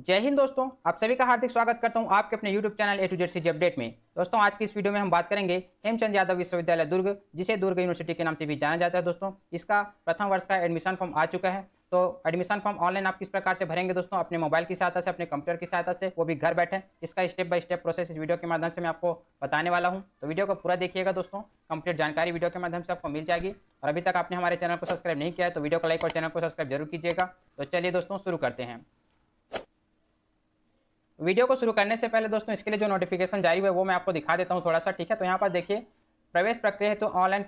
जय हिंद दोस्तों, आप सभी का हार्दिक स्वागत करता हूं आपके अपने YouTube channel A to Z CG update में। दोस्तों, आज की इस वीडियो में हम बात करेंगे हेमचंद यादव विश्वविद्यालय दुर्ग, जिसे दुर्ग यूनिवर्सिटी के नाम से भी जाना जाता है। दोस्तों, इसका प्रथम वर्ष का एडमिशन फॉर्म आ चुका है। तो एडमिशन फॉर्म ऑनलाइन आप किस प्रकार से भरेंगे दोस्तों, अपने मोबाइल की सहायता से, अपने कंप्यूटर की सहायता से, वो भी घर बैठे। इसका स्टेप बाय स्टेप प्रोसेस इस वीडियो के माध्यम से मैं आपको बताने वाला हूँ। तो वीडियो को पूरा देखिएगा दोस्तों, कंप्लीट जानकारी वीडियो के माध्यम से आपको मिल जाएगी। और अभी तक आपने हमारे चैनल को सब्सक्राइब नहीं किया है तो वीडियो को लाइक और चैनल को सब्सक्राइब जरूर कीजिएगा। तो चलिए दोस्तों, शुरू करते हैं। वीडियो को शुरू करने से पहले दोस्तों, इसके लिए जो नोटिफिकेशन जारी हुआ है वो मैं आपको दिखा देता हूँ थोड़ा सा, ठीक है। तो यहाँ पर देखिए, प्रवेश प्रक्रिया हेतु ऑनलाइन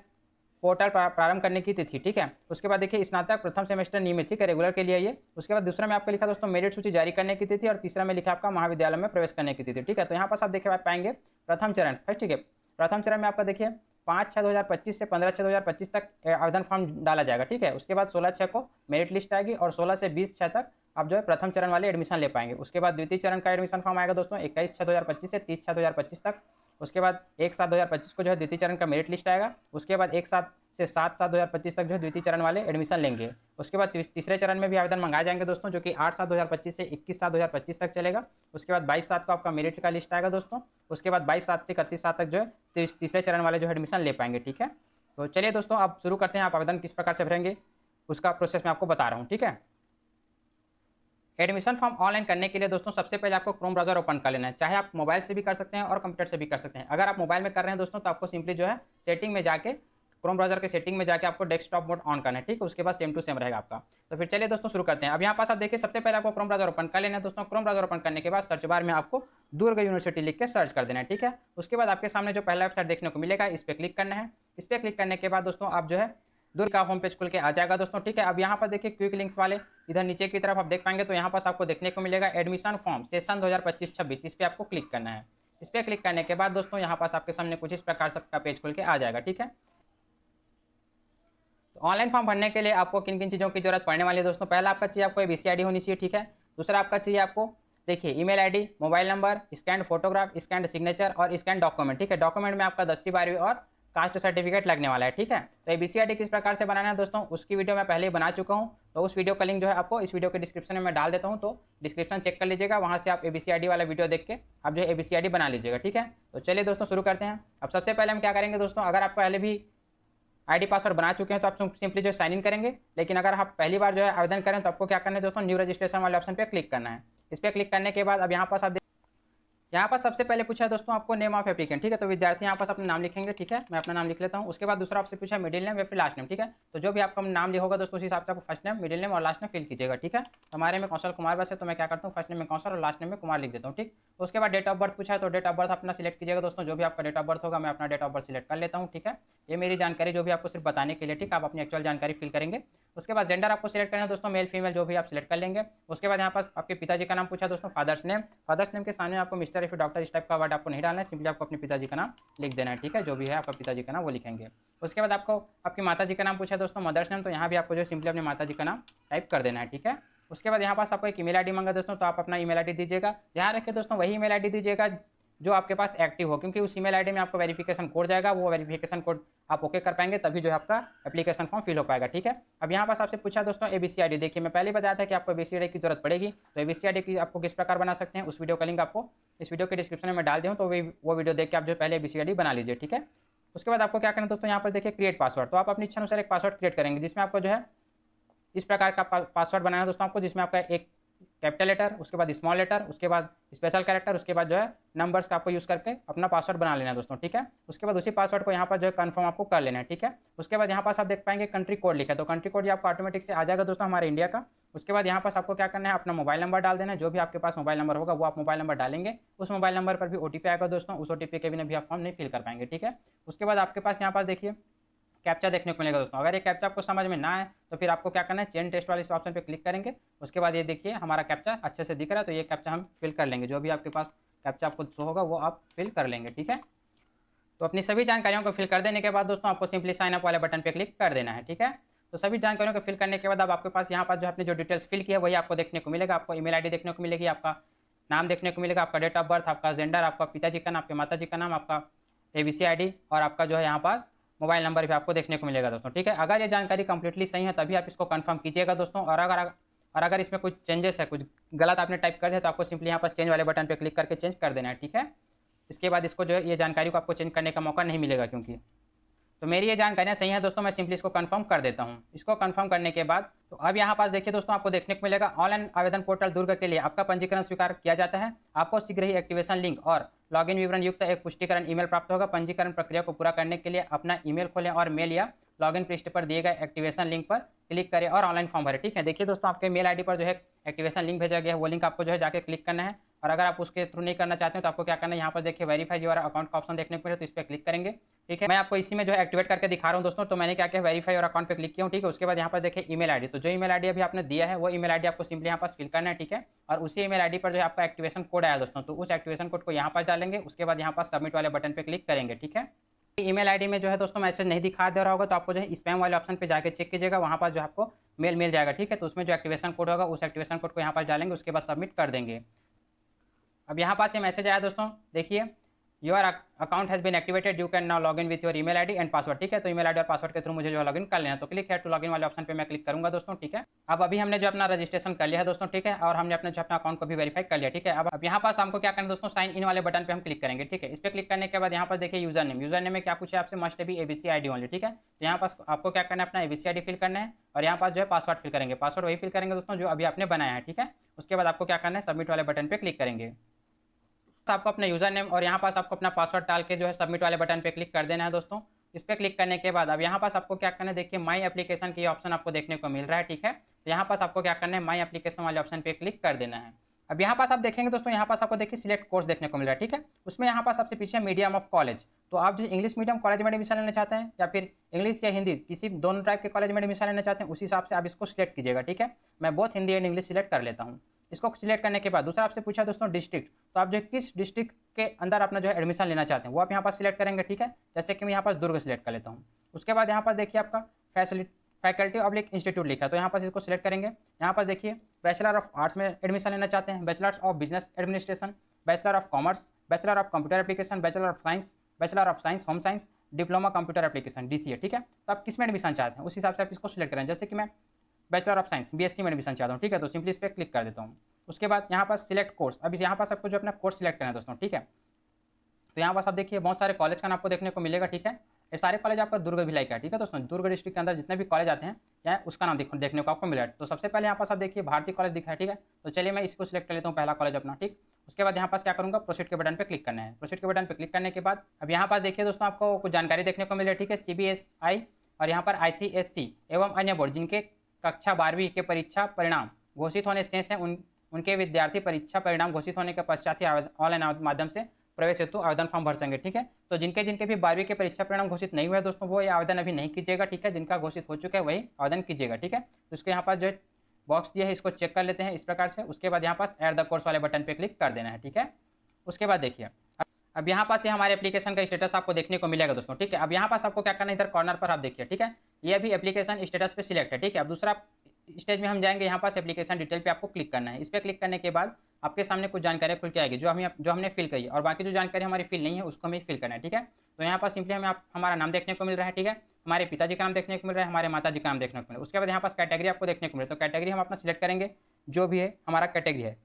पोर्टल प्रारंभ करने की तिथि, ठीक है। उसके बाद देखिए, स्नातक प्रथम सेमेस्टर नियमित, ठीक है, रेगुलर के लिए ये। उसके बाद दूसरा में आपको लिखा दोस्तों मेरिट सूची जारी करने की तिथि, और तीसरा में लिखा आपका महाविद्यालय में प्रवेश करने की तिथि, ठीक है। तो यहाँ पर आप देखिए, आप पाएंगे प्रथम चरण फर्स्ट, ठीक है। प्रथम चरण में आपका देखिए 5/6/2025 से 15/6/2025 तक आवेदन फॉर्म डाला जाएगा, ठीक है। उसके बाद 16/6 को मेरिट लिस्ट आएगी, और 16 से 20/6 तक आप जो है प्रथम चरण वाले एडमिशन ले पाएंगे। उसके बाद द्वितीय चरण का एडमिशन फॉर्म आएगा दोस्तों 21/6/2025 से 30/6/2025 तक। उसके बाद 1/7/2025 को जो है द्वितीय चरण का मेरिट लिस्ट आएगा। उसके बाद 1/7 से 7/7/2025 तक जो है द्वितीय चरण वाले एडमिशन लेंगे। उसके बाद तीसरे चरण में भी आवेदन मंगाए जाएंगे दोस्तों, जो कि 8/7/2025 से 21/7/2025 तक चलेगा। उसके बाद 22/7 को आपका मेरिट का लिस्ट आएगा दोस्तों। उसके बाद 22/7 से 31/7 तक जो है तीसरे चरण वाले जो है एडमिशन ले पाएंगे, ठीक है। तो चलिए दोस्तों, आप शुरू करते हैं। आप आवेदन किस प्रकार से भरेंगे उसका प्रोसेस मैं आपको बता रहा हूँ, ठीक है। एडमिशन फॉर्म ऑनलाइन करने के लिए दोस्तों, सबसे पहले आपको क्रोम ब्राउजर ओपन कर लेना है। चाहे आप मोबाइल से भी कर सकते हैं और कंप्यूटर से भी कर सकते हैं। अगर आप मोबाइल में कर रहे हैं दोस्तों, तो आपको सिंपली जो है सेटिंग में जाके, क्रोम ब्राउजर के सेटिंग में जाके आपको डेस्कटॉप मोड ऑन करना है, ठीक है। उसके बाद सेम टू सेम रहेगा आपका। तो फिर चलिए दोस्तों, शुरू करते हैं। अब यहाँ पास आप देखिए, सबसे पहले आपको क्रोम ब्राउजर ओपन कर लेना है दोस्तों। क्रोम ब्राउजर ओपन करने के बाद सर्च बार में आपको दुर्ग यूनिवर्सिटी लिख के सर्च कर देना है, ठीक है। उसके बाद आपके सामने जो पहला वेबसाइट देखने को मिलेगा, इस पर क्लिक करना है। इस पर क्लिक करने के बाद दोस्तों, आप जो है दुर्ग का होम पेज खुल के आ जाएगा दोस्तों, ठीक है। अब यहाँ पर देखिए, क्विक लिंक्स वाले इधर नीचे की तरफ आप देख पाएंगे, तो यहाँ पास आपको देखने को मिलेगा एडमिशन फॉर्म सेशन 2025-26। इस पर आपको क्लिक करना है। इस पर क्लिक करने के बाद दोस्तों, यहाँ पास आपके सामने कुछ इस प्रकार का पेज खुल के आ जाएगा, ठीक है। तो ऑनलाइन फॉर्म भरने के लिए आपको किन किन चीज़ों की जरूरत पड़ने वाली है दोस्तों, पहला आपका चाहिए आपको ABCID आईडी होनी चाहिए, ठीक है। दूसरा आपका चाहिए आपको देखिए email ID, mobile number, scan photograph, scan signature और स्कैन डॉक्यूमेंट, ठीक है। डॉक्यूमेंट में आपका 10वीं 12वीं और कास्ट सर्टिफिकेट लगने वाला है, ठीक है। तो ABCID किस प्रकार से बनाना है दोस्तों, उसकी वीडियो मैं पहले ही बना चुका हूँ। तो उस वीडियो का लिंक जो है आपको इस वीडियो के डिस्क्रिप्शन में मैं डाल देता हूँ, तो डिस्क्रिप्शन चेक कर लीजिएगा, वहाँ से आप ABCID वाला वीडियो देख के आप जो है ABCID बना लीजिएगा, ठीक है। तो चलिए दोस्तों, शुरू करते हैं। अब सबसे पहले हम क्या करेंगे दोस्तों, अगर आप पहले भी आईडी पासवर्ड बना चुके हैं तो आप सिंपली जो साइन इन करेंगे। लेकिन अगर आप पहली बार जो है आवेदन करें तो आपको क्या करना है दोस्तों, न्यू रजिस्ट्रेशन वाले ऑप्शन पे क्लिक करना है। इस पर क्लिक करने के बाद अब यहाँ पास आप यहाँ पर सबसे पहले पूछा है दोस्तों आपको नेम ऑफ एप्लीकेंट, ठीक है। तो विद्यार्थी यहाँ पास अपना नाम लिखेंगे, ठीक है। मैं अपना नाम लिख लेता हूँ। उसके बाद दूसरा आपसे पूछा मिडिल नेम या फिर लास्ट नेम, ठीक है। तो जो भी आपका नाम लिखा होगा दोस्तों, उस हिसाब से आपको फर्स्ट नेम, मिडिल नेम और लास्ट नेम फिल कीजिएगा, ठीक है। तो हमारे में कौशल कुमार बस है, तो मैं क्या करता हूँ, फर्स्ट नेम में कौशल और लास्ट नेम में कुमार लिख देता हूँ, ठीक। उसके बाद डेट ऑफ बर्थ पूछा है, तो डेट ऑफ बर्थ अपना सिलेक्ट कीजिएगा दोस्तों। जो भी आपका डेट ऑफ बर्थ होगा, मैं अपना डेट ऑफ बर्थ सिलेक्ट कर लेता हूँ, ठीक है। ये मेरी जानकारी जो भी आपको सिर्फ बताने के लिए, ठीक, आप अपनी एक्चुअल जानकारी फिल करेंगे। उसके बाद जेंडर आपको सिलेक्ट करना है दोस्तों, मेल फीमेल जो भी आप सिलेक्ट कर लेंगे। उसके बाद यहाँ पर आपके पिताजी का नाम पूछा दोस्तों, फादर्स नेम। फादर्स नेम के सामने आपको मिस्टर या फिर डॉक्टर इस टाइप का वर्ड आपको नहीं डालना है, सिंपली आपको अपने पिताजी का नाम लिख देना है, ठीक है। जो भी है आपका पिताजी का नाम वो लिखेंगे। उसके बाद आपको आपकी माता जी का नाम पूछा दोस्तों, मदर्स नेम। तो यहाँ भी आपको जो सिंपली अपने माता जी का नाम टाइप कर देना है, ठीक है। उसके बाद यहाँ पास आपको एक ईमेल आईडी मांगा दोस्तों, तो आप अपना ईमेल आईडी दीजिएगा। ध्यान रखिए दोस्तों, वही ईमेल आईडी दीजिएगा जो आपके पास एक्टिव हो, क्योंकि उस ईमेल आईडी में आपको वेरिफिकेशन कोड जाएगा। वो वेरिफिकेशन कोड आप ओके कर पाएंगे, तभी जो है आपका एप्लीकेशन फॉर्म फिल हो पाएगा, ठीक है। अब यहाँ पास आपसे पूछा दोस्तों ABCID। देखिए, मैं पहले बताया था कि आपको ABCID की जरूरत पड़ेगी। तो ABCID की आपको किस प्रकार बना सकते हैं, उस वीडियो का लिंक आपको इस वीडियो के डिस्क्रिप्शन में मैं डाल दूँ, तो वो वीडियो देख के आप जो पहले ABCID बना लीजिए, ठीक है। उसके बाद आपको क्या करना है दोस्तों, यहाँ पर देखिए क्रिएट पासवर्ड। तो आप अपनी इच्छा अनुसार एक पासवर्ड क्रिएट करेंगे, जिसमें आपको जो है इस प्रकार का पासवर्ड बनाना है दोस्तों आपको, जिसमें आपका एक कैपिटल लेटर, उसके बाद स्मॉल लेटर, उसके बाद स्पेशल कैरेक्टर, उसके बाद जो है नंबर्स का आपको यूज़ करके अपना पासवर्ड बना लेना है दोस्तों, ठीक है। उसके बाद उसी पासवर्ड को यहाँ पर जो है कन्फर्म आपको कर लेना है, ठीक है। उसके बाद यहाँ पास आप देख पाएंगे कंट्री कोड लिखा है, तो कंट्री कोड ये आपको ऑटोमेटिक से आ जाएगा दोस्तों हमारे इंडिया का। उसके बाद यहाँ पास आपको क्या करना है, अपना मोबाइल नंबर डाल देना है। जो भी आपके पास मोबाइल नंबर होगा वो आप मोबाइल नंबर डालेंगे। उस मोबाइल नंबर पर भी OTP आएगा दोस्तों, उस OTP के बिना भी आप फॉर्म नहीं फिल कर पाएंगे, ठीक है। उसके बाद आपके पास यहाँ पास देखिए कैप्चा देखने को मिलेगा दोस्तों। अगर ये कैप्चा आपको समझ में ना आए तो फिर आपको क्या करना है, चेन टेस्ट वाले इस ऑप्शन पे क्लिक करेंगे। उसके बाद ये देखिए हमारा कैप्चा अच्छे से दिख रहा है, तो ये कैप्चा हम फिल कर लेंगे। जो भी आपके पास कैप्चा आपको शो होगा वो आप फिल कर लेंगे, ठीक है। तो अपनी सभी जानकारियों को फिल कर देने के बाद दोस्तों आपको सिंपली साइन अप वाले बटन पर क्लिक कर देना है, ठीक है। तो सभी जानकारियों को फिल करने के बाद अब आपके पास यहाँ पर जो आपने जो डिटेल्स फिल किया है वही आपको देखने को मिलेगा। आपको ईमेल आईडी देखने को मिलेगी, आपका नाम देखने को मिलेगा, आपका डेट ऑफ बर्थ, आपका जेंडर, आपका पिताजी का नाम, आपके माता जी का नाम, आपका ABCID और आपका जो है यहाँ पास मोबाइल नंबर भी आपको देखने को मिलेगा दोस्तों, ठीक है। अगर ये जानकारी कंप्लीटली सही है तभी आप इसको कंफर्म कीजिएगा दोस्तों। और अगर और अगर इसमें कुछ चेंजेस है, कुछ गलत आपने टाइप कर दिया तो आपको सिंपली यहाँ पर चेंज वाले बटन पर क्लिक करके चेंज कर देना है, ठीक है। इसके बाद इसको जो है ये जानकारी को आपको चेंज करने का मौका नहीं मिलेगा क्योंकि। तो मेरी ये जानकारियाँ सही है दोस्तों, मैं सिंपली इसको कंफर्म कर देता हूँ। इसको कंफर्म करने के बाद तो अब यहाँ पास देखिए दोस्तों, आपको देखने को मिलेगा ऑनलाइन आवेदन पोर्टल दुर्ग के लिए आपका पंजीकरण स्वीकार किया जाता है। आपको शीघ्र ही एक्टिवेशन लिंक और लॉगिन विवरण युक्त एक पुष्टिकरण ईमेल प्राप्त होगा। पंजीकरण प्रक्रिया को पूरा करने के लिए अपना ईमेल खोलें और मेल या लॉगिन पृष्ठ पर दिए गए एक्टिवेशन लिंक पर क्लिक करें और ऑनलाइन फॉर्म भरें, ठीक है। देखिए दोस्तों, आपके मेल आईडी पर जो है एक्टिवेशन लिंक भेजा गया है, वो लिंक आपको जो है जाके क्लिक करना है। और अगर आप उसके थ्रू नहीं करना चाहते हो तो आपको क्या करना है, यहाँ पर देखिए वेरीफाई योर अकाउंट का ऑप्शन देखने को मिले तो इस पर क्लिक करेंगे, ठीक है। मैं आपको इसी में जो है एक्टिवेट करके दिखा रहा हूँ दोस्तों। तो मैंने क्या किया, वेरीफाई और अकाउंट पे क्लिक किया हूँ, ठीक है। उसके बाद यहाँ पर देखिए ईमेल आईडी, तो जो ईमेल आईडी अभी आपने दिया है वो ईमेल आईडी आपको सिंपली यहाँ पास फिल करना है, ठीक है। और उसी ईमेल आईडी पर जो है आपका एक्टिवेशन कोड आया दोस्तों, तो उस एक्टिवेशन कोड को यहाँ पर डालेंगे। उसके बाद यहाँ पर सबमिट वाले बटन पे क्लिक करेंगे, ठीक है। ईमेल आईडी में जो है दोस्तों मैसेज नहीं दिखा दे रहा होगा तो आपको जो है स्पैम वाले ऑप्शन पे जाके चेक कीजिएगा, वहाँ पर जो आपको मेल मिल जाएगा, ठीक है। तो उसमें जो एक्टिवेशन कोड होगा उस एक्टिवेशन कोड को यहाँ पर डालेंगे, उसके बाद सबमिट कर देंगे। अब यहाँ पास ये मैसेज आया दोस्तों, देखिए your account has been activated, you can now log in with your email ID and password, ठीक है। तो ईमेल आईडी और पासवर्ड के थ्रू मुझे जो है लॉगिन कर लेना है, तो क्लिक है टू लॉगिन वाले ऑप्शन पे मैं क्लिक करूंगा दोस्तों, ठीक है। अब अभी हमने जो अपना रजिस्ट्रेशन कर लिया है दोस्तों, ठीक है, और हमने अपने जो अपना अकाउंट को भी वेरीफाई कर लिया, ठीक है। अब यहाँ पास हमको क्या करना है दोस्तों, साइन इन वाले बटन पे हम क्लिक करेंगे, ठीक है। इस पर क्लिक करने के बाद यहाँ पर देखिए यूजर नेम में क्या पूछे आपसे, must be ABC ID only, ठीक है। तो यहाँ पास आपको क्या करना है, अपना एबीसी आईडी फिल करना है और यहाँ पास जो है पासवर्ड फिल करेंगे। पासवर्ड वही फिल करेंगे दोस्तों जो अभी आपने बनाया है, ठीक है। उसके बाद आपको क्या करना है, सबमिट वाले बटन पे क्लिक करेंगे। तो आपको अपना यूजर नेम और यहाँ पास आपको अपना पासवर्ड डाल के जो है सबमिट वाले बटन पे क्लिक कर देना है दोस्तों। इस पर क्लिक करने के बाद अब यहाँ पास आपको क्या करना है, देखिए माई एप्लीकेशन की ऑप्शन आपको देखने को मिल रहा है, ठीक है। तो यहाँ पास आपको क्या करना है, माई एप्लीकेशन वाले ऑप्शन पे क्लिक कर देना है। अब यहाँ पास आप देखेंगे दोस्तों, यहाँ पास आपको देखिए सिलेक्ट कोर्स देखने को मिल रहा है, ठीक है। उसमें यहाँ पास सबसे पीछे मीडियम ऑफ कॉलेज, तो आप जो इंग्लिश मीडियम कॉलेज में एडमिशन लेना चाहते हैं या फिर इंग्लिश या हिंदी किसी दोनों टाइप के कॉलेज में एडमिशन लेना चाहते हैं, उस हिसाब से आप इसको सिलेक्ट कीजिएगा, ठीक है। मैं both Hindi and English select कर लेता हूँ। इसको सिलेक्ट करने के बाद दूसरा आपसे पूछा दोस्तों डिस्ट्रिक्ट, तो आप जो किस डिस्ट्रिक्ट के अंदर अपना जो है एडमिशन लेना चाहते हैं वो आप यहाँ पास सिलेक्ट करेंगे, ठीक है। जैसे कि मैं यहाँ पास दुर्ग सिलेक्ट कर लेता हूँ। उसके बाद यहाँ पर देखिए आपका फैकल्टी ऑब्लिक इंस्टीट्यूट लिखा है, तो यहाँ पर इसको सिलेक्ट करेंगे। यहाँ पर देखिए बैचलर ऑफ आर्ट्स में एडमिशन लेना चाहते हैं, bachelor of business administration, bachelor of commerce, bachelor of computer application, bachelor of science home science, diploma computer application DCA, ठीक है। तो आप किस में एडमिशन चाहते हैं उस हिसाब से आप इसको सिलेक्ट करें। जैसे कि मैं बैचलर ऑफ साइंस BSc में एडमिशन चाहता हूँ, ठीक है। तो सिंपली इस पर क्लिक कर देता हूँ। उसके बाद यहाँ पर सिलेक्ट कोर्स, अभी यहाँ पास आपको जो अपना कोर्स सिलेक्ट करना है दोस्तों, ठीक है। तो यहाँ पास आप देखिए बहुत सारे कॉलेज का नाम आपको देखने को मिलेगा, ठीक है। ये सारे कॉलेज आपका दुर्ग भिलाई का है, ठीक है दोस्तों। दुर्ग डिस्ट्रिक्ट के अंदर जितने भी कॉलेज आते हैं यहाँ उसका नाम देखने को आपको मिलेगा। तो सबसे पहले यहाँ पास आप देखिए भारतीय कॉलेज दिखा है, ठीक है। तो चलिए मैं इसको सिलेक्ट कर लेता हूँ, पहला कॉलेज अपना, ठीक। उसके बाद यहाँ पास क्या करूँगा, प्रोसीड के बटन पर क्लिक करना है। प्रोसीड के बटन पर क्लिक करने के बाद अब यहाँ पास देखिए दोस्तों आपको कुछ जानकारी देखने को मिल रही है, ठीक है। CBSI और यहाँ पर ICSC एवं अन्य बोर्ड जिनके कक्षा 12वीं के परीक्षा परिणाम घोषित होने शेष हैं उनके विद्यार्थी परीक्षा परिणाम घोषित होने के पश्चात ही ऑनलाइन माध्यम से प्रवेश हेतु आवेदन फॉर्म भर सकेंगे, ठीक है। तो जिनके भी 12वीं के परीक्षा परिणाम घोषित नहीं हुए दोस्तों वो ये आवेदन अभी नहीं कीजिएगा, ठीक है। जिनका घोषित हो चुका है वही आवेदन कीजिएगा, ठीक है। तो इसके यहाँ पर जो बॉक्स दिया है इसको चेक कर लेते हैं इस प्रकार से। उसके बाद यहाँ पास ऐड द कोर्स वाले बटन पे क्लिक कर देना है, ठीक है। उसके बाद देखिए अब यहाँ पास ये हमारे एप्लीकेशन का स्टेटस आपको देखने को मिलेगा दोस्तों, ठीक है। अब यहाँ पास आपको क्या करना है, इधर कॉर्नर पर आप देखिए, ठीक है। ये अभी एप्लीकेशन स्टेटस पे सिलेक्ट है, ठीक है। अब दूसरा स्टेज में हम जाएंगे, यहाँ पास एप्लीकेशन डिटेल पे आपको क्लिक करना है। इस पर क्लिक करने के बाद आपके सामने कुछ जानकारी खुल के आएगी जो हमने फिल करी है, और बाकी जो जानकारी हमारी फिल नहीं है उसको हमें फिल करना है, ठीक है। तो यहाँ पर सिंपली हमें हमारा नाम देखने को मिल रहा है, ठीक है। हमारे पिताजी का नाम देखने को मिल रहा है, हमारे माताजी का नाम देखने को मिल रहा है। उसके बाद यहाँ पास कैटेगरी आपको देखने को मिल रहा है, तो कैटेगरी हम अपना सिलेक्ट करेंगे जो भी है हमारा कैटेगरी है।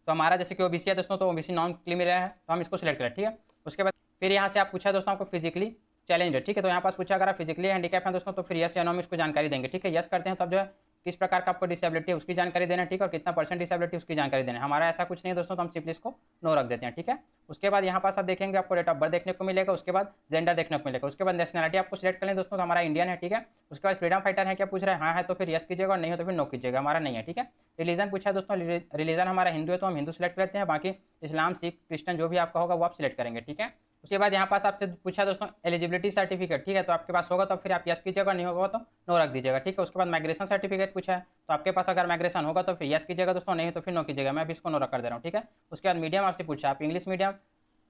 तो हमारा जैसे कि OBC है दोस्तों, तो OBC नॉन क्रिमिनल है तो हम इसको सिलेक्ट करें, ठीक है। उसके बाद फिर यहाँ से आप पूछा दोस्तों आपको फिजिकली चैलेंज है, ठीक है। तो यहाँ पास पूछा अगर आप फिजिकली हैंडीकैप हैं दोस्तों तो फिर यस या नो में इसको जानकारी देंगे, ठीक है। यस करते हैं तो अब जो है किस प्रकार का आपको डिसेबिलिटी है उसकी जानकारी देना है, ठीक है। और कितना % डिसेबिलिटी उसकी जानकारी देना है। हमारा ऐसा कुछ नहीं है दोस्तों, तो हम सिंपली इसको नो रख देते हैं, ठीक है। उसके बाद यहाँ पास आप देखेंगे आपको डेट ऑफ बर्थ देखने को मिलेगा। उसके बाद जेंडर देखने को मिलेगा। उसके बाद नेशनलिटी आपको सिलेक्ट कर लें दोस्तों, तो हमारा इंडियन है, ठीक है। उसके बाद फ्रीडम फाइटर है क्या पूछ रहा है, हाँ है तो फिर यस कीजिएगा और नहीं हो तो फिर नो कीजिएगा, हमारा नहीं है, ठीक है। रिलीजन पूछा है दोस्तों, रिलीजन हमारा हिंदू है तो हम हिंदू सिलेक्ट लेते हैं, बाकी इस्लाम सिख क्रिश्चियन जो भी आपका होगा वो आप सिलेक्ट करेंगे, ठीक है। उसके बाद यहाँ पास आपसे पूछा दोस्तों एलिजिबिलिटी सर्टिफिकेट, ठीक है। तो आपके पास होगा तो फिर आप यस कीजिएगा, नहीं होगा तो नो रख दीजिएगा, ठीक है। उसके बाद माइग्रेशन सर्टिफिकेट पूछा है, तो आपके पास अगर माइग्रेशन होगा तो फिर यस कीजिएगा दोस्तों, नहीं तो फिर नो कीजिएगा। मैं भी इसको नो रख कर दे रहा हूँ, ठीक है। उसके बाद मीडियम आपसे पूछा आप इंग्लिश मीडियम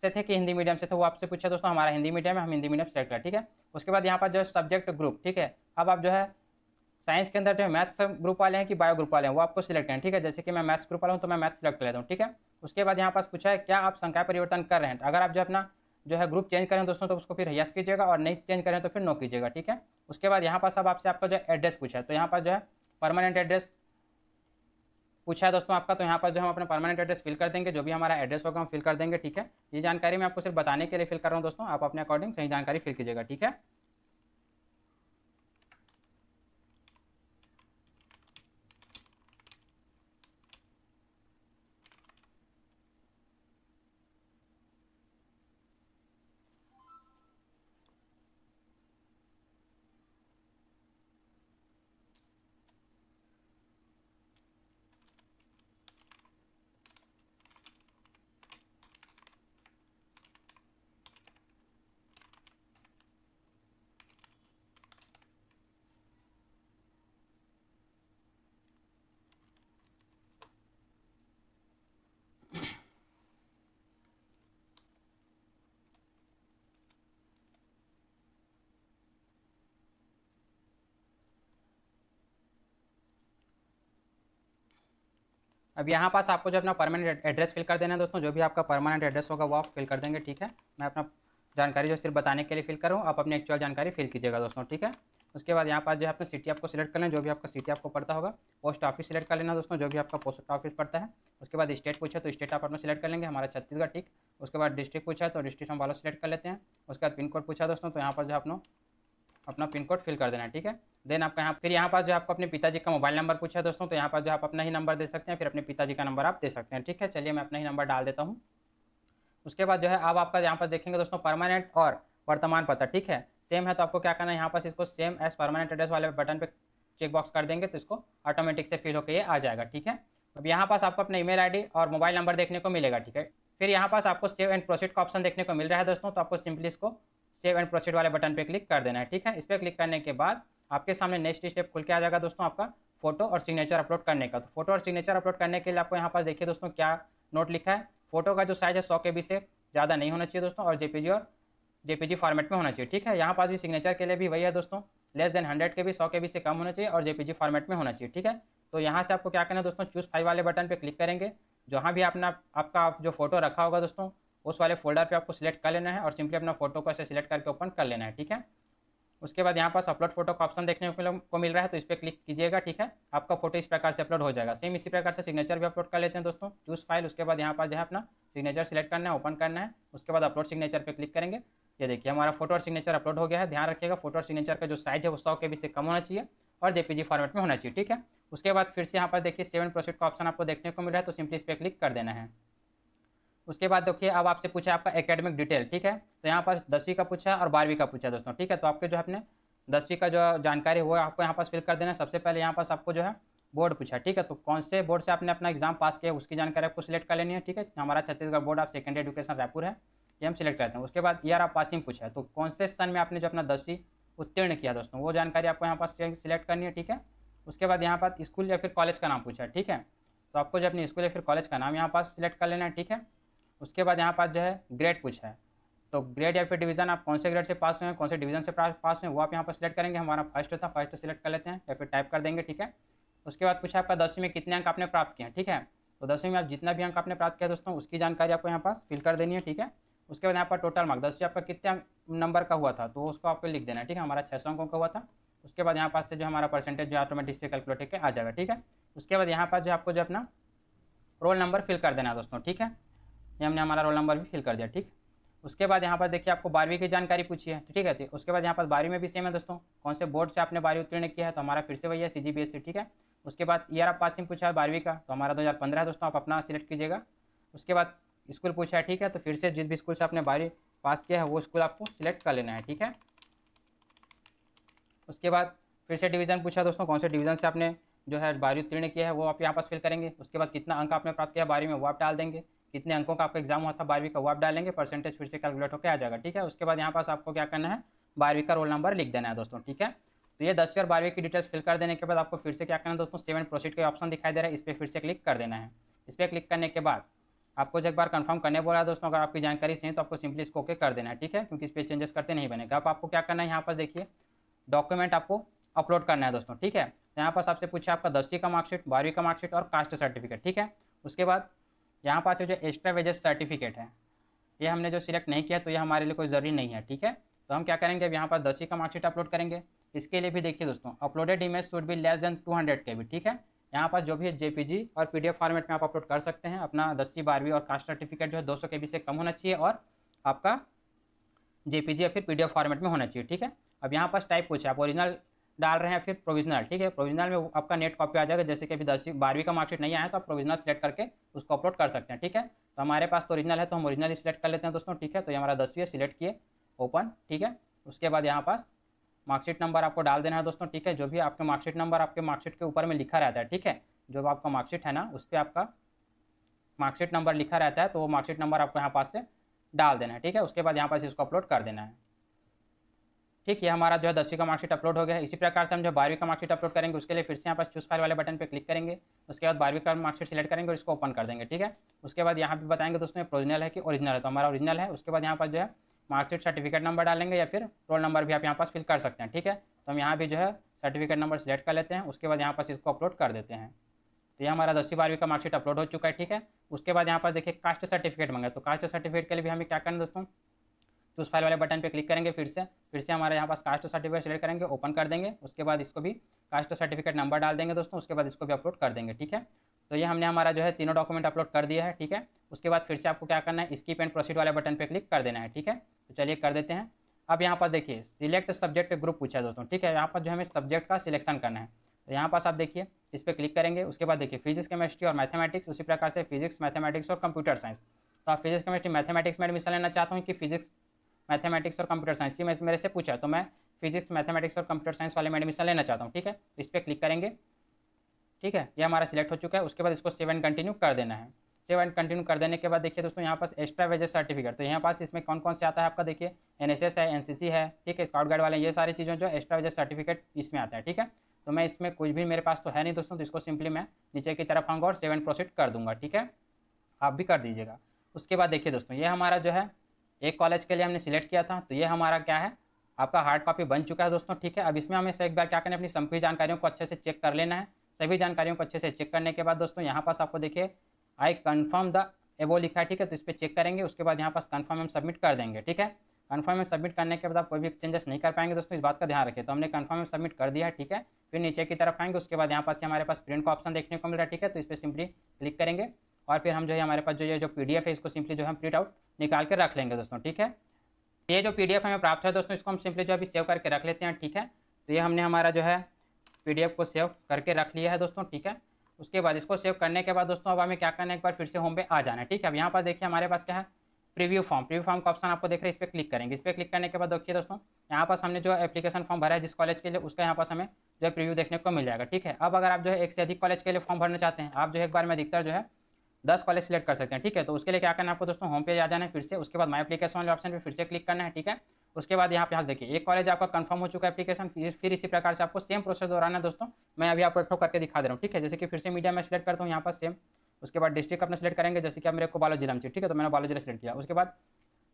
से थे कि हिंदी मीडियम से थे, वो आपसे पूछा दोस्तों, हमारा हिंदी मीडियम है, हम हिंदी मीडियम सेलेक्ट करें, ठीक है। उसके बाद यहाँ पर जो है सब्जेक्ट ग्रुप, ठीक है। अब आप जो है साइंस के अंदर जो है मैथ्स ग्रुप वाले हैं कि बायो ग्रुप वाले हैं वो आपको सिलेक्ट करें, ठीक है। जैसे कि मैं मैथ्स ग्रुप वाला हूँ तो मैं मैथ्स सिलेक्ट कर लेता हूँ, ठीक है। उसके बाद यहाँ पास पूछा है क्या आप संख्या परिवर्तन कर रहे हैं, अगर आप जो अपना जो है ग्रुप चेंज करें दोस्तों तो उसको फिर यस कीजिएगा और नहीं चेंज करें तो फिर नो कीजिएगा, ठीक है। उसके बाद यहाँ पास अब आपसे आपका जो एड्रेस पूछा है, तो यहाँ पर जो है परमानेंट एड्रेस पूछा है दोस्तों आपका, तो यहाँ पर जो हम अपना परमानेंट एड्रेस फिल कर देंगे, जो भी हमारा एड्रेस होगा हम फिल कर देंगे, ठीक है। ये जानकारी मैं आपको सिर्फ बताने के लिए फिल कर रहा हूँ दोस्तों, आप अपने अकॉर्डिंग सही जानकारी फिल कीजिएगा, ठीक है। अब यहाँ पास आपको जो अपना परमानेंट एड्रेस फिल कर देना है दोस्तों, जो भी आपका परमानेंट एड्रेस होगा वो आप फिल कर देंगे, ठीक है। मैं अपना जानकारी जो सिर्फ बताने के लिए फिल करूँ, आप अपनी एक्चुअल जानकारी फिल कीजिएगा दोस्तों, ठीक है। उसके बाद यहाँ पास जो है अपना सिटी आपको सिलेक्ट कर लें, जो भी आपका सिटी आपको पड़ता होगा। पोस्ट ऑफिस सिलेक्ट कर लेना दोस्तों, जो भी आपका पोस्ट ऑफिस पड़ता है। उसके बाद स्टेट पूछा तो स्टेट आप अपना सिलेक्ट कर लेंगे, हमारा छत्तीसगढ़, ठीक। उसके बाद डिस्ट्रिक्ट पूछा तो डिस्ट्रिक्ट हम वालों सिलेक्ट कर लेते हैं। उसके बाद पिन कोड पूछा दोस्तों, तो यहाँ पर जो अपना पिन कोड फिल कर देना है, ठीक है। देन आपका यहाँ पास जो आपको अपने पिताजी का मोबाइल नंबर पूछा है दोस्तों, तो यहाँ पर जो आप अपना ही नंबर दे सकते हैं, फिर अपने पिताजी का नंबर आप दे सकते हैं, ठीक है। चलिए मैं अपना ही नंबर डाल देता हूँ। उसके बाद जो है अब आपका यहाँ पर देखेंगे दोस्तों परमानेंट और वर्तमान पता, ठीक है, सेम है। तो आपको क्या करना है, यहाँ पास इसको सेम एज परमानेंट एड्रेस वाले बटन पे चेक बॉक्स कर देंगे, तो इसको ऑटोमेटिक से फिल होकर ये आ जाएगा, ठीक है। अब यहाँ पास आपको अपना ईमेल आईडी और मोबाइल नंबर देखने को मिलेगा, ठीक है। फिर यहाँ पास आपको सेव एंड प्रोसीड का ऑप्शन देखने को मिल रहा है दोस्तों, तो आपको सिंपली इसको सेव एंड प्रोसीड वाले बटन पे क्लिक कर देना है, ठीक है। इस पर क्लिक करने के बाद आपके सामने नेक्स्ट स्टेप खुल के आ जाएगा दोस्तों, आपका फोटो और सिग्नेचर अपलोड करने का। तो फोटो और सिग्नेचर अपलोड करने के लिए आपको यहाँ पास देखिए दोस्तों क्या नोट लिखा है। फोटो का जो साइज है 100 KB से ज़्यादा नहीं होना चाहिए दोस्तों, और जेपीजी फॉर्मेट में होना चाहिए, ठीक है। यहाँ पास भी सिग्नेचर के लिए भी वही है दोस्तों, लेस देन 100 KB, 100 KB से कम होना चाहिए और जेपीजी फॉर्मेट में होना चाहिए, ठीक है। तो यहाँ से आपको क्या करना है दोस्तों, चूज फाइल वाले बटन पे क्लिक करेंगे। जहाँ भी आपका जो फोटो रखा होगा दोस्तों, उस वाले फोल्डर पे आपको सिलेक्ट कर लेना है और सिंपली अपना फोटो को ऐसे सिलेक्ट करके ओपन कर लेना है, ठीक है। उसके बाद यहाँ पास अपलोड फोटो का ऑप्शन देखने को मिल रहा है, तो इस पर क्लिक कीजिएगा, ठीक है। आपका फोटो इस प्रकार से अपलोड हो जाएगा। सेम इसी प्रकार से सिग्नेचर भी अपलोड कर लेते हैं दोस्तों, चूज फाइल। उसके बाद यहाँ पास जो है अपना सिग्नेचर सिलेक्ट करना है, ओपन करना है। उसके बाद अपलोड सिग्नेचर पे क्लिक करेंगे। ये देखिए हमारा फोटो और सिग्नेचर अपलोड हो गया है। ध्यान रखिएगा फोटो और सिग्नेचर का जो साइज है वो 100 KB से कम होना चाहिए और जेपीजी फॉर्मेट में होना चाहिए, ठीक है। उसके बाद फिर से यहाँ पर देखिए सेव एंड प्रोसीड का ऑप्शन आपको देखने को मिल रहा है, तो सिंपली इस पर क्लिक कर देना है। उसके बाद देखिए अब आपसे पूछा है आपका एकेडमिक डिटेल, ठीक है। तो यहाँ पर 10वीं का पूछा है और 12वीं का पूछा है दोस्तों, ठीक है। तो आपके जो है अपने 10वीं का जो जानकारी वो आपको यहाँ पास फिल कर देना है। सबसे पहले यहाँ पास आपको जो है बोर्ड पूछा, ठीक है। तो कौन से बोर्ड से आपने अपना एग्जाम पास किया उसकी जानकारी आपको सिलेक्ट कर लेनी है, ठीक है। हमारा Chhattisgarh board of secondary education Raipur है, ये हम सिलेक्ट करते हैं। उसके बाद ईयर ऑफ पासिंग पूछा है, तो कौन से सन में आपने जो अपना 10वीं उत्तीर्ण किया दोस्तों, वो जानकारी आपको यहाँ पास सिलेक्ट करनी है, ठीक है। उसके बाद यहाँ पर स्कूल या फिर कॉलेज का नाम पूछा है, ठीक है। तो आपको जो अपनी स्कूल या फिर कॉलेज का नाम यहाँ पास सिलेक्ट कर लेना है, ठीक है। उसके बाद यहाँ पास जो है ग्रेड पूछा है, तो ग्रेड या फिर डिवीजन आप कौन से ग्रेड से पास हुए हैं, कौन से डिवीजन से पास हुए हैं, वो आप यहाँ पर सिलेक्ट करेंगे। हमारा फर्स्ट था, फर्स्ट सिलेक्ट कर लेते हैं या फिर टाइप कर देंगे, ठीक है। उसके बाद पूछा आपका 10वीं में कितने अंक आपने प्राप्त किए हैं, ठीक है। तो 10वीं में आप जितना भी अंक आपने प्राप्त किया दोस्तों उसकी जानकारी आपको यहाँ पास फिल कर देनी है, ठीक है। उसके बाद यहाँ पर टोटल मार्क 10वीं आपका कितने नंबर का हुआ था, तो उसको आपको लिख देना है, ठीक है। हमारा 600 अंकों का हुआ था। उसके बाद यहाँ पास से जो हमारा परसेंटेज जो ऑटोमेटिक से कैलकुलेट करके आ जाएगा, ठीक है। उसके बाद यहाँ पास जो आपको जो अपना रोल नंबर फिल कर देना है दोस्तों, ठीक है। ये हमने हमारा रोल नंबर भी फिल कर दिया, ठीक। उसके बाद यहाँ पर देखिए आपको 12वीं की जानकारी पूछी है, ठीक है। तो उसके बाद यहाँ पर 12वीं में भी सेम है दोस्तों, कौन से बोर्ड से आपने 12वीं उत्तीर्ण किया है, तो हमारा फिर से वही है CGBSE, ठीक है। उसके बाद ईयर ऑफ पासिंग पूछा है 12वीं का, तो हमारा 2015 है दोस्तों, आप अपना सिलेक्ट कीजिएगा। उसके बाद स्कूल पूछा है, ठीक है। तो फिर से जिस भी स्कूल से आपने 12वीं पास किया है वो स्कूल आपको सिलेक्ट कर लेना है, ठीक है। उसके बाद फिर से डिवीज़न पूछा दोस्तों, कौन से डिवीज़न से आपने जो है 12वीं उत्तीर्ण किया है वो आप यहाँ पास फिल करेंगे। उसके बाद कितना अंक आपने प्राप्त किया 12वीं में वो आप डाल देंगे। कितने अंकों का आपका एग्जाम हुआ था 12वीं का वो आप डालेंगे, परसेंटेज फिर से कैलकुलेट होकर आ जाएगा, ठीक है। उसके बाद यहाँ पास आपको क्या करना है 12वीं का रोल नंबर लिख देना है दोस्तों, ठीक है। तो ये 10वीं और 12वीं की डिटेल्स फिल कर देने के बाद आपको फिर से क्या करना है दोस्तों, सेव एंड प्रोसीड का ऑप्शन दिखाई दे रहा है, इस पर फिर से क्लिक कर देना है। इस पर क्लिक करने के बाद आपको जो एक बार कंफर्म करने बोला है दोस्तों, अगर आपकी जानकारी सही है तो आपको सिंपली इसको ओके कर देना है, ठीक है, क्योंकि इस पर चेंजेस करते नहीं बनेगा। अब आपको क्या करना है यहाँ पर देखिए डॉक्यूमेंट आपको अपलोड करना है दोस्तों, ठीक है। तो यहाँ पास आपसे पूछा आपका 10वीं का मार्कशीट, 12वीं का मार्कशीट और कास्ट सर्टिफिकेट, ठीक है। उसके बाद यहाँ पास जो एक्स्ट्रा वेजेस सर्टिफिकेट है ये हमने जो सिलेक्ट नहीं किया, तो ये हमारे लिए कोई ज़रूरी नहीं है, ठीक है। तो हम क्या करेंगे अब यहाँ पर 10वीं का मार्कशीट अपलोड करेंगे। इसके लिए भी देखिए दोस्तों uploaded image should be less than 200 KB, ठीक है। यहाँ पर जो भी जेपीजी और पीडीएफ फॉर्मेट में आप अपलोड कर सकते हैं। अपना 10वीं 12वीं और कास्ट सर्टिफिकेट जो है 200 KB से कम होना चाहिए और आपका जेपीजी या फिर पीडीएफ फॉर्मेट में होना चाहिए, ठीक है। अब यहाँ पास टाइप पूछा, आप ओरिजिनल डाल रहे हैं फिर प्रोविजनल, ठीक है। प्रोविजनल में आपका नेट कॉपी आ जाएगा, जैसे कि अभी 10वीं 12वीं का मार्कशीट नहीं आया तो आप प्रोविजनल सेलेक्ट करके उसको अपलोड कर सकते हैं, ठीक है। तो हमारे पास तो ओरिजिनल है तो हम ओरिजिनल ही सिलेक्ट कर लेते हैं दोस्तों, ठीक है। तो ये हमारा 10वीं है, सिलेक्ट किए, ओपन, ठीक है। उसके बाद यहाँ पास मार्कशीट नंबर आपको डाल देना है दोस्तों, ठीक है। जो भी आपके मार्कशीट नंबर आपके मार्कशीट के ऊपर में लिखा रहता है, ठीक है। जो आपका मार्कशीट है ना उस पर आपका मार्कशीट नंबर लिखा रहता है, तो वो मार्कशीट नंबर आपको यहाँ पास से डाल देना है, ठीक है। उसके बाद यहाँ पास इसको अपलोड कर देना है, ठीक है। हमारा जो है 10वीं का मार्कशीट अपलोड हो गया है। इसी प्रकार से हम जो 12वीं का मार्कशीट अपलोड करेंगे उसके लिए फिर से यहाँ पर चूज फाइल वाले बटन पे क्लिक करेंगे। उसके बाद 12वीं का मार्कशीट सिलेक्ट करेंगे और इसको ओपन कर देंगे, ठीक है। उसके बाद यहाँ पे बताएंगे दोस्तों प्रोविजनल है कि ओरिजिनल है, तो हमारा ओरिजिनल है। उसके बाद यहाँ पर जो है मार्कशीट सर्टिफिकेट नंबर डालेंगे या फिर रोल नंबर भी आप यहाँ पास फिल कर सकते हैं, ठीक है। तो हम यहाँ भी जो है सर्टिफिकेट नंबर सेलेक्ट कर लेते हैं। उसके बाद यहाँ पास इसको अपलोड कर देते हैं। तो ये हमारा 10वीं 12वीं का मार्कशीट अपलोड हो चुका है, ठीक है। उसके बाद यहाँ पर देखिए कास्ट सर्टिफिकेट मांगा, तो कास्ट सर्टिफिकेट के लिए भी हमें क्या करना है दोस्तों, तो उस फाइल वाले बटन पे क्लिक करेंगे। फिर से हमारे यहाँ पास कास्ट सर्टिफिकेट सेलेक्ट करेंगे, ओपन कर देंगे। उसके बाद इसको भी कास्ट सर्टिफिकेट नंबर डाल देंगे दोस्तों। उसके बाद इसको भी अपलोड कर देंगे, ठीक है। तो ये हमने हमारा जो है तीनों डॉक्यूमेंट अपलोड कर दिया है, ठीक है। उसके बाद फिर से आपको क्या करना है, स्किप एंड प्रोसीड वाले बटन पे क्लिक कर देना है, ठीक है। तो चलिए कर देते हैं। अब यहाँ पर देखिए सिलेक्ट सब्जेक्ट ग्रुप पूछा है दोस्तों, ठीक है। यहाँ पर जो हमें सब्जेक्ट का सिलेक्शन करना है, तो यहाँ पास आप देखिए इस पर क्लिक करेंगे। उसके बाद देखिए फिजिक्स केमिस्ट्री और मैथमेटिक्स, उसी प्रकार से फिजिक्स मैथमेटिक्स और कंप्यूटर साइंस। तो आप फिजिक्स केमिस्ट्री मैथमेटिक्स में एडमिशन लेना चाहता हूँ कि फिजिक्स मैथमेटिक्स और कंप्यूटर साइंस, में मेरे से पूछा तो मैं फिजिक्स मैथमेटिक्स और कंप्यूटर साइंस वाले में एडमिशन लेना चाहता हूँ, ठीक है। इस पर क्लिक करेंगे, ठीक है। ये हमारा सिलेक्ट हो चुका है। उसके बाद इसको सेव एंड कंटिन्यू कर देना है। सेव एंड कंटिन्यू कर देने के बाद देखिए दोस्तों यहाँ पास एक्स्ट्रा वेजेस सर्टिफिकेट, तो यहाँ पास इसमें कौन कौन से आता है आपका, देखिए NSS है, NCC है, ठीक है, स्काउट गाइड वाले, ये सारी चीज़ें जो एक्स्ट्रा वेजेस सर्टिफिकेट इसमें आता है, ठीक है। तो मैं इसमें कुछ भी मेरे पास तो है नहीं दोस्तों, तो इसको सिंपली मैं नीचे की तरफ आऊँगा और सेव एंड प्रोसीड कर दूंगा, ठीक है। आप भी कर दीजिएगा। उसके बाद देखिए दोस्तों ये हमारा जो है एक कॉलेज के लिए हमने सिलेक्ट किया था, तो ये हमारा क्या है, आपका हार्ड कॉपी बन चुका है दोस्तों, ठीक है। अब इसमें हमें से एक बार क्या करना है, अपनी सभी जानकारियों को अच्छे से चेक कर लेना है। सभी जानकारियों को अच्छे से चेक करने के बाद दोस्तों यहाँ पास आपको देखिए आई कन्फर्म द एबो लिखा है, ठीक है। तो इस पर चेक करेंगे। उसके बाद यहाँ पास कन्फर्म हम सबमिट कर देंगे, ठीक है। कन्फर्म में सबमिट करने के बाद आप कोई भी चेंजेस नहीं कर पाएंगे दोस्तों, इस बात का ध्यान रखें। तो हमने कन्फर्म में सबमिट कर दिया है, ठीक है। फिर नीचे की तरफ आएंगे। उसके बाद यहाँ पास हमारे पास प्रिंट का ऑप्शन देखने को मिल रहा है, ठीक है। तो इस पर सिंपली क्लिक करेंगे और फिर हम जो है हमारे पास जो ये जो PDF है इसको सिंपली जो हम प्रिंट आउट निकाल के रख लेंगे दोस्तों, ठीक है। ये जो PDF हमें प्राप्त है दोस्तों इसको हम सिंपली जो अभी सेव करके रख लेते हैं, ठीक है। तो ये हमने हमारा जो है PDF को सेव करके रख लिया है दोस्तों, ठीक है। उसके बाद इसको सेव करने के बाद दोस्तों अब हमें क्या करना है, एक बार फिर से होम पे आ जाना है, ठीक है। अब यहाँ पर देखिए हमारे पास क्या है, प्रीव्यू फॉर्म का ऑप्शन आपको देख रहे हैं, इस पर क्लिक करेंगे। इस पर क्लिक करने के बाद देखिए दोस्तों यहाँ पास हमने जो एप्लीकेशन फॉर्म भरा है जिस कॉलेज के लिए, उसका यहाँ पास हमें जो है प्रीव्यू देखने को मिल जाएगा, ठीक है। अब अगर आप जो है एक से अधिक कॉलेज के लिए फॉर्म भरना चाहते हैं, आप जो है एक बार में अधिकतर जो है 10 कॉलेज सेलेक्ट कर सकते हैं, ठीक है। तो उसके लिए क्या करना है आपको दोस्तों, होम पेज आ जाना है फिर से। उसके बाद माई एप्लीकेशन वाले ऑप्शन पे फिर से क्लिक करना है, ठीक है। उसके बाद यहाँ पे देखिए एक कॉलेज आपका कंफर्म हो चुका है एप्लीकेशन। फिर इसी प्रकार से आपको सेम प्रोसेस दोहराना है दोस्तों। मैं अभी आपको एक ठो करके दिखा दे रहा हूँ, ठीक है। जैसे कि फिर से मीडिया में सेलेक्ट करता हूँ यहाँ पर सेम। उसके बाद डिस्ट्रिक्ट अपना सेलेक्ट करेंगे, जैसे कि अब मेरे को बालाजी जिला में चाहिए, ठीक है। तो मैंने बालाजी जिला सेलेक्ट किया। उसके बाद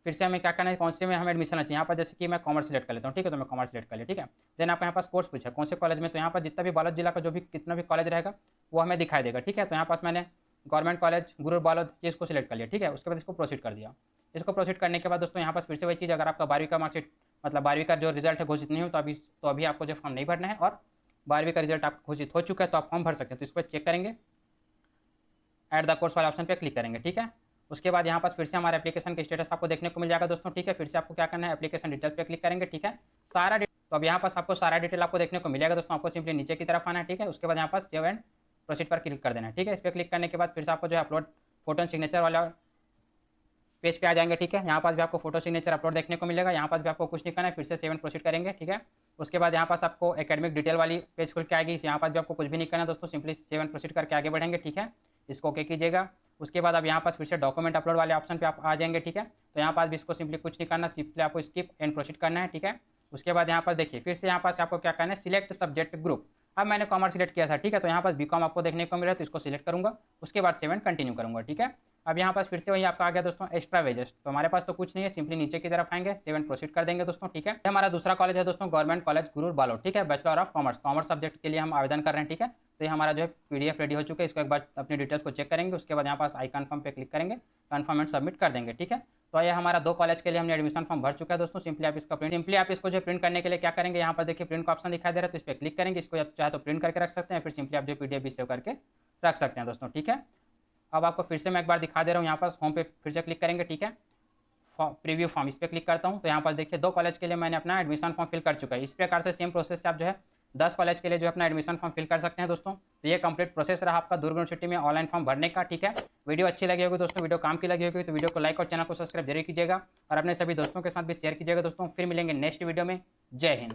फिर से हमें क्या करना है, कौन से में हमें एडमिशन चाहिए, यहाँ पर जैसे कि मैं कॉमर्स सेलेक्ट कर लेता हूँ, ठीक है। तो मैं कॉमर्स सेलेक्ट कर लिया, ठीक है। देन आपको यहाँ पास कोर्स पूछा कौन से कॉलेज में, तो यहाँ पर जितना भी बालाजी जिला का जो भी कितना भी कॉलेज रहेगा वो हमें दिखाई देगा, ठीक है। तो यहाँ पास मैंने गवर्नमेंट कॉलेज गुरु बालोद ये इसको सिलेक्ट कर लिया, ठीक है। उसके बाद इसको प्रोसीड कर दिया। इसको प्रोसीड करने के बाद दोस्तों यहाँ पास फिर से वही चीज़, अगर आपका 12वीं का मार्कशीट मतलब 12वीं का जो रिजल्ट है घोषित नहीं हो तो अभी आपको जो फॉर्म नहीं भरना है, और 12वीं का रिजल्ट आपका घोषित हो चुका है तो आप फॉर्म भर सकते हैं। तो इस पर चेक करेंगे, ऐड द कोर्स वाले ऑप्शन पर क्लिक करेंगे, ठीक है। उसके बाद यहाँ पास फिर से हमारे एप्लीकेशन का स्टेटस आपको देखने को मिल जाएगा दोस्तों, ठीक है। फिर से आपको क्या करना है, एप्लीकेशन डिटेल्स पे क्लिक करेंगे, ठीक है। सारा तो अब यहाँ पास आपको सारा डिटेल आपको देखने को मिलेगा दोस्तों। आपको सिंपली नीचे की तरफ आना है, ठीक है। उसके बाद यहाँ पास सेव एंड प्रोसीड पर क्लिक कर देना है, ठीक है। इस पर क्लिक करने के बाद फिर से आपको जो है अपलोड फोटो एंड सिग्नेचर वाला पेज पे आ जाएंगे, ठीक है। यहाँ पास भी आपको फोटो सिग्नेचर अपलोड देखने को मिलेगा। यहाँ पास भी आपको कुछ नहीं करना है, फिर से सेव एंड प्रोसीड करेंगे, ठीक है। उसके बाद यहाँ पास आपको एकेडमिक डिटेल वाली पेज खुल के आएगी। यहाँ पास भी आपको कुछ भी नहीं करना दोस्तों, सिंपली सेव एंड प्रोसीड करके आगे बढ़ेंगे, ठीक है। इसको ओके कीजिएगा। उसके बाद अब यहाँ पास फिर से डॉक्यूमेंट अपलोड वाले ऑप्शन पे आप आ जाएंगे, ठीक है। तो यहाँ पास भी इसको सिंपली कुछ नहीं करना, सिंपली आपको स्किप एंड प्रोसीड करना है, ठीक है। उसके बाद यहाँ पर देखिए फिर से यहाँ पास आपको क्या करना है, सिलेक्ट सब्जेक्ट ग्रुप। अब मैंने कॉमर्स सिलेक्ट किया था, ठीक है। तो यहाँ पास बीकॉम आपको देखने को मिल रहा है, तो इसको सिलेक्ट करूँगा। उसके बाद सेव एंड कंटिन्यू करूँगा, ठीक है। अब यहाँ पास फिर से वही आपका आ गया दोस्तों एक्स्ट्रा वेजेस, तो हमारे पास तो कुछ नहीं है, सिंपली नीचे की तरफ आएंगे, सेव एंड प्रोसीड कर देंगे दोस्तों, ठीक है। ये हमारा दूसरा कॉलेज है दोस्तों गवर्नमेंट कॉलेज गुरूर बालोद, ठीक है, bachelor of commerce, commerce subject के लिए हम आवेदन कर रहे हैं, ठीक है। तो ये हमारा जो है पीडीएफ रेडी हो चुका है, इसको एक बार अपनी डिटेल्स को चेक करेंगे, उसके बाद यहाँ पास आई कन्फर्म पे क्लिक करेंगे, कन्फर्म एंड सबमिट कर देंगे, ठीक है। तो ये हमारा 2 कॉलेज के लिए हमने एडमिशन फॉर्म भर चुका है दोस्तों। सिंपली आप इसको जो प्रिंट करने के लिए क्या करेंगे, यहाँ पर देखिए प्रिंट का ऑप्शन दिखाई दे रहा है, तो इस पर क्लिक करेंगे, इसको या तो चाहे तो प्रिंट करके रख सकते हैं, फिर सिंपली आप जो पीडीएफ भी सेव करके रख सकते हैं दोस्तों, ठीक है। अब आपको फिर से मैं एक बार दिखा दे रहा हूँ, यहाँ पर होम पे फिर से क्लिक करेंगे, ठीक है। प्रीव्यू फॉर्म इस पर क्लिक करता हूँ, तो यहाँ पर देखिए 2 कॉलेज के लिए मैंने अपना एडमिशन फॉर्म फिल कर चुका है। इस प्रकार से सेम प्रोसेस से आप जो है 10 कॉलेज के लिए जो अपना एडमिशन फॉर्म फिल कर सकते हैं दोस्तों। तो ये कंप्लीट प्रोसेस रहा आपका दुर्ग यूनिवर्सिटी में ऑनलाइन फॉर्म भरने का, ठीक है। वीडियो अच्छी लगी होगी दोस्तों, वीडियो काम की लगी होगी तो वीडियो को लाइक और चैनल को सब्सक्राइब जरूर कीजिएगा और अपने सभी दोस्तों के साथ भी शेयर कीजिएगा दोस्तों। फिर मिलेंगे नेक्स्ट वीडियो में। जय हिंद।